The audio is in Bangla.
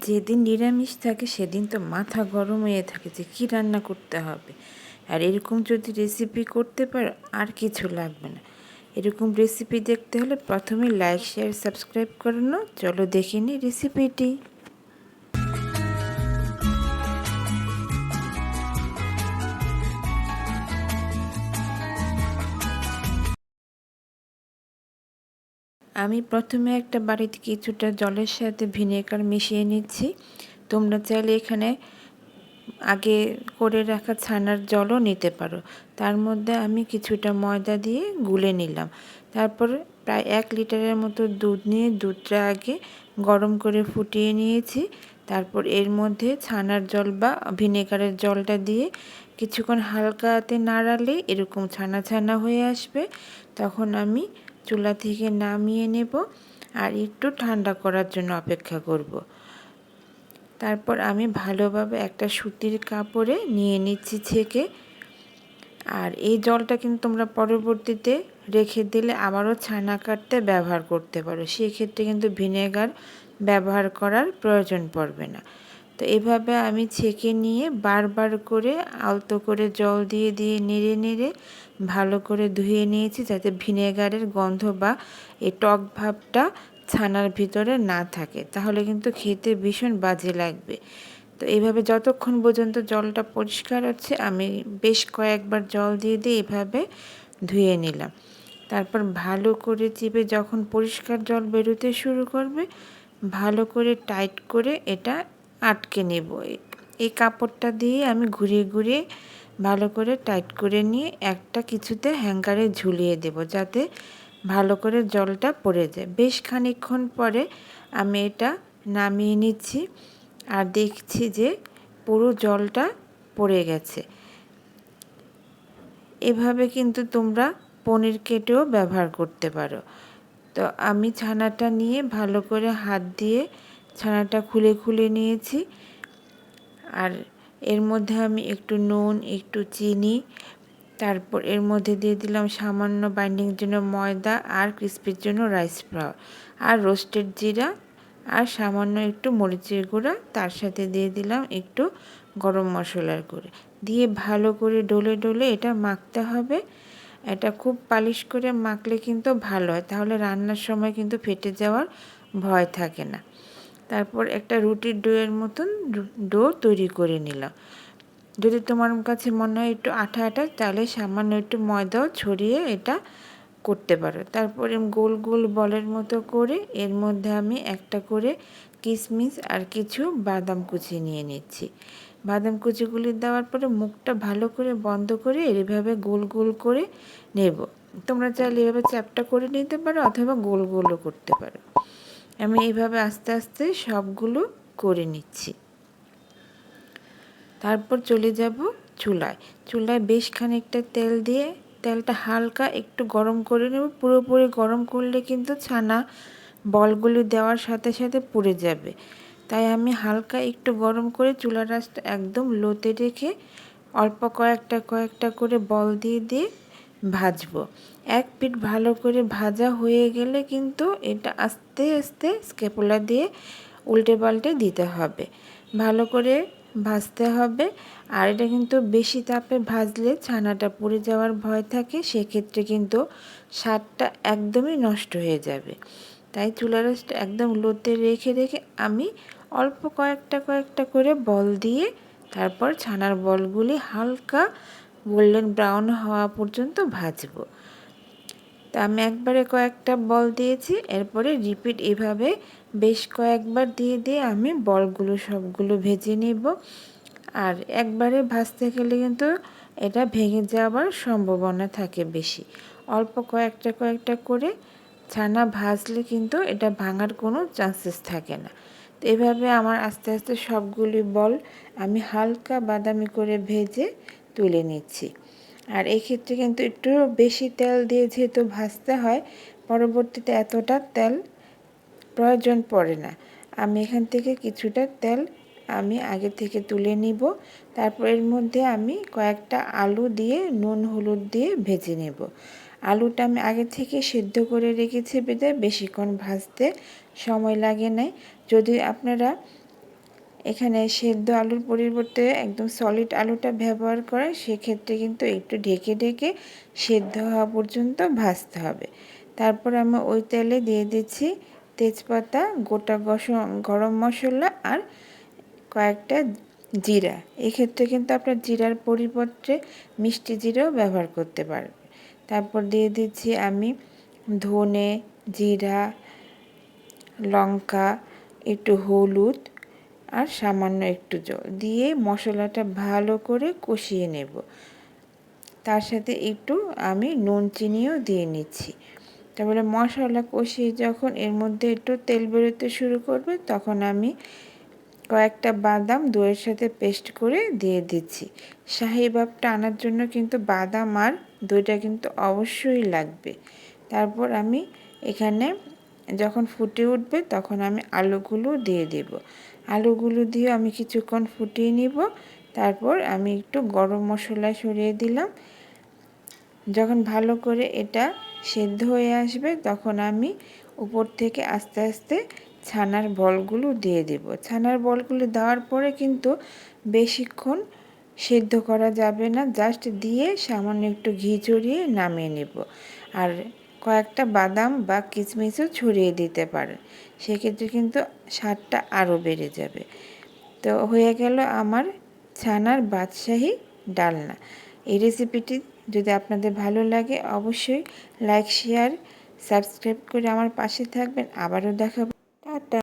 যেদিন নিরামিষ থাকে সেদিন তো মাথা গরম হয়ে থাকে যে কী রান্না করতে হবে। আর এরকম যদি রেসিপি করতে পারো আর কিছু লাগবে না। এরকম রেসিপি দেখতে হলে প্রথমে লাইক শেয়ার সাবস্ক্রাইব করে নাও। চলো দেখে নিই রেসিপিটি। আমি প্রথমে একটা বাড়িতে কিছুটা জলের সাথে ভিনেগার মিশিয়ে নিচ্ছি। তোমরা চাইলে এখানে আগে করে রাখা ছানার জলও নিতে পারো। তার মধ্যে আমি কিছুটা ময়দা দিয়ে গুলে নিলাম। তারপর প্রায় 1 লিটারের মতো দুধ নিয়ে দুধটা আগে গরম করে ফুটিয়ে নিয়েছি। তারপর এর মধ্যে ছানার জল বা ভিনেগারের জলটা দিয়ে কিছুক্ষণ হালকা হাতে নাড়ালে এরকম ছানা ছানা হয়ে আসবে। তখন আমি চুলা থেকে নামিয়ে নেব আর একটু ঠান্ডা করার জন্য অপেক্ষা করব। তারপর আমি ভালোভাবে একটা সুতির কাপড়ে নিয়ে নিচ্ছি ছেঁকে। আর এই জলটা কিন্তু তোমরা পরবর্তীতে রেখে দিলে আবারও ছানা কাটতে ব্যবহার করতে পারো। সেক্ষেত্রে কিন্তু ভিনেগার ব্যবহার করার প্রয়োজন পড়বে না। তো এভাবে আমি ছেঁকে নিয়ে বারবার করে আলতো করে জল দিয়ে দিয়ে নেড়ে নেড়ে ভালো করে ধুয়ে নিয়েছি, যাতে ভিনেগারের গন্ধ বা এই টক ভাবটা ছানার ভিতরে না থাকে, তাহলে কিন্তু খেতে ভীষণ বাজে লাগবে। তো এইভাবে যতক্ষণ পর্যন্ত জলটা পরিষ্কার হচ্ছে আমি বেশ কয়েকবার জল দিয়ে দিয়ে এভাবে ধুয়ে নিলাম। তারপর ভালো করে চিপে যখন পরিষ্কার জল বেরোতে শুরু করবে, ভালো করে টাইট করে এটা আটকে নেব। এই কাপড়টা দিয়ে আমি ঘুরিয়ে ঘুরিয়ে ভালো করে টাইট করে নিয়ে একটা কিছুতে হ্যাঙ্গারে ঝুলিয়ে দেব, যাতে ভালো করে জলটা পড়ে যায়। বেশ খানিকক্ষণ পরে আমি এটা নামিয়ে নিচ্ছি আর দেখছি যে পুরো জলটা পড়ে গেছে। এভাবে কিন্তু তোমরা পনির কেটেও ব্যবহার করতে পারো। তো আমি ছানাটা নিয়ে ভালো করে হাত দিয়ে ছানাটা খুলে খুলে নিয়েছি। আর এর মধ্যে আমি একটু নুন, একটু চিনি, তারপর এর মধ্যে দিয়ে দিলাম সামান্য বাইন্ডিং জন্য ময়দা আর ক্রিস্পির জন্য রাইস ফ্লাওয়ার আর রোস্টেড জিরা আর সামান্য একটু মরিচের গুঁড়া, তার সাথে দিয়ে দিলাম একটু গরম মশলার গুঁড়ো দিয়ে ভালো করে ডলে ডলে এটা মাখতে হবে। এটা খুব পালিশ করে মাখলে কিন্তু ভালো হয়, তাহলে রান্নার সময় কিন্তু ফেটে যাওয়ার ভয় থাকে না। তারপর একটা রুটির ডোয়ের মতন ডো তৈরি করে নিলাম। যদি তোমার কাছে মনে হয় একটু আঠা আঠা, তাহলে সামান্য একটু ময়দাও ছড়িয়ে এটা করতে পারো। তারপরে গোল গোল বলের মতো করে এর মধ্যে আমি একটা করে কিশমিশ আর কিছু বাদাম কুচি নিয়ে নিচ্ছি। বাদাম কুচিগুলি দেওয়ার পরে মুখটা ভালো করে বন্ধ করে এভাবে গোল গোল করে নেব। তোমরা চাইলে এভাবে চ্যাপটা করে নিতে পারো অথবা গোল গোলও করতে পারো। আমি এইভাবে আস্তে আস্তে সবগুলো করে নিচ্ছি। তারপর চলে যাব চুলায়। চুলায় বেশ খানিকটা তেল দিয়ে তেলটা হালকা একটু গরম করে নেব। পুরোপুরি গরম করলে কিন্তু ছানা বলগুলি দেওয়ার সাথে সাথে পুড়ে যাবে। তাই আমি হালকা একটু গরম করে চুলার আঁচটা একদম লোতে রেখে অল্প কয়েকটা করে বল দিয়ে দিয়ে ভাজবো। এক পিঠ ভালো করে ভাজা হয়ে গেলে কিন্তু এটা আস্তে আস্তে স্ক্যাপুলা দিয়ে উল্টে পাল্টে দিতে হবে, ভালো করে ভাজতে হবে। আর এটা কিন্তু বেশি তাপে ভাজলে ছানাটা পুড়ে যাওয়ার ভয় থাকে, সেক্ষেত্রে কিন্তু স্বাদটা একদমই নষ্ট হয়ে যাবে। তাই চুলার আঁচটা একদম লোতে রেখে রেখে আমি অল্প কয়েকটা করে বল দিয়ে তারপর ছানার বলগুলি হালকা গোল্ডেন ব্রাউন হওয়া পর্যন্ত ভাজবো। তা আমি একবারে কয়েকটা বল দিয়েছি, এরপরে রিপিট এভাবে বেশ কয়েকবার দিয়ে দিয়ে আমি বলগুলো সবগুলো ভেজে নেব। আর একবারে ভাজতে গেলে কিন্তু এটা ভেঙে যাওয়ার সম্ভাবনা থাকে বেশি। অল্প কয়েকটা করে ছানা ভাজলে কিন্তু এটা ভাঙার কোনো চান্সেস থাকে না। তো এভাবে আমার আস্তে আস্তে সবগুলি বল আমি হালকা বাদামি করে ভেজে তুলে নিচ্ছি। আর এই ক্ষেত্রে কিন্তু একটু বেশি তেল দিয়ে যেহেতু ভাজতে হয়, পরবর্তীতে এতটা তেল প্রয়োজন পড়ে না। আমি এখান থেকে কিছুটা তেল আমি আগে থেকে তুলে নিব। তারপর এর মধ্যে আমি কয়েকটা আলু দিয়ে নুন হলুদ দিয়ে ভেজে নেব। আলুটা আমি আগে থেকে সিদ্ধ করে রেখেছি বিধায় বেশিক্ষণ ভাজতে সময় লাগে নাই। যদি আপনারা এখানে সেদ্ধ আলুর পরিবর্তে একদম সলিড আলুটা ব্যবহার করে, সেক্ষেত্রে কিন্তু একটু ঢেকে ঢেকে সেদ্ধ হওয়া পর্যন্ত ভাজতে হবে। তারপর আমি ওই তেলে দিয়ে দিচ্ছি তেজপাতা, গোটা গরম মশলা আর কয়েকটা জিরা। এক্ষেত্রে কিন্তু আপনার জিরার পরিবর্তে মিষ্টি জিরাও ব্যবহার করতে পারবেন। তারপর দিয়ে দিচ্ছি আমি ধনে, জিরা, লঙ্কা, একটু হলুদ আর সামান্য একটু জল দিয়ে মশলাটা ভালো করে কষিয়ে নেব। তার সাথে একটু আমি নুন চিনিও দিয়ে নিচ্ছি। তারপরে মশলা কষিয়ে যখন এর মধ্যে একটু তেল বেরোতে শুরু করবে, তখন আমি কয়েকটা বাদাম দইয়ের সাথে পেস্ট করে দিয়ে দিচ্ছি। শাহি ভাবটা আনার জন্য কিন্তু বাদাম আর দইটা কিন্তু অবশ্যই লাগবে। তারপর আমি এখানে যখন ফুটে উঠবে তখন আমি আলুগুলো দিয়ে দেব। আলুগুলো দিয়ে আমি কিছুক্ষণ ফুটিয়ে নিব। তারপর আমি একটু গরম মশলা ছড়িয়ে দিলাম। যখন ভালো করে এটা সেদ্ধ হয়ে আসবে তখন আমি উপর থেকে আস্তে আস্তে ছানার বলগুলো দিয়ে দেব। ছানার বলগুলো দেওয়ার পরে কিন্তু বেশিক্ষণ সেদ্ধ করা যাবে না, জাস্ট দিয়ে সামান্য একটু ঘি ছড়িয়ে নামিয়ে নেব। আর কয়েকটা বাদাম বা কিশমিশও ছড়িয়ে দিতে পারেন, সেক্ষেত্রে কিন্তু স্বাদটা আরও বেড়ে যাবে। তো হয়ে গেল আমার ছানার বাদশাহী ডালনা। এই রেসিপিটি যদি আপনাদের ভালো লাগে অবশ্যই লাইক, শেয়ার, সাবস্ক্রাইব করে আমার পাশে থাকবেন। আবারও দেখা